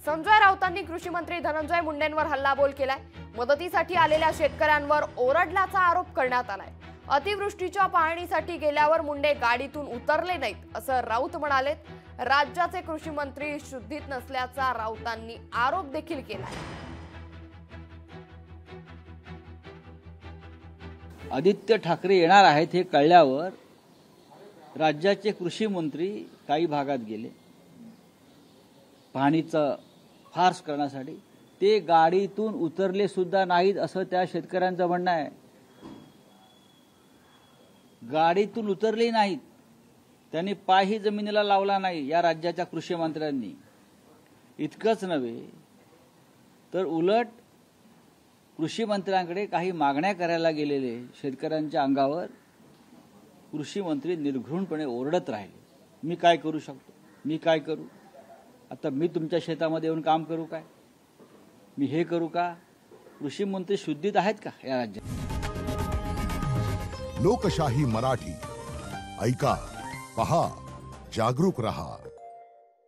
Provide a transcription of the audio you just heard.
संजय राऊतांनी कृषी मंत्री धनंजय मुंडेंवर हल्लाबोल केलाय। मदतीसाठी आलेल्या शेतकऱ्यांवर ओरडल्याचा आरोप करण्यात आलाय। अतिवृष्टीच्या पाहणीसाठी गेल्यावर मुंडे गाडीतून उतरले नाहीत असं राऊत म्हणालेत। राज्याचे कृषी मंत्री शुद्धीत नसल्याचा राऊतांनी आरोप देखील केलाय। आदित्य ठाकरे येणार आहेत हे कळल्यावर राज्याचे कृषी मंत्री काही भागात गेले पाहणीचं फार्स करण्यासाठी। ते गाडीतून उतरले सुद्धा नाहीत असं त्या शेतकऱ्यांचं म्हणणं आहे। गाडीतून उतरले नाहीत, त्यांनी पायही जमिनीला लावला नाही या राज्याच्या कृषी मंत्र्यांनी। इतकंच नव्हे तर उलट कृषी मंत्र्यांकडे काही मागण्या करायला गेलेले शेतकऱ्यांच्या अंगावर कृषी मंत्री निर्घृणपणे ओरडत राहिले। मी काय करू शकतो, मी काय करू, आता मी तुमच्या शेतामध्ये येऊन काम करू काय, मी हे करू का? कृषी मंत्री शुद्धीत आहेत का या राज्यात? लोकशाही मराठी ऐका, पहा, जागरूक रहा।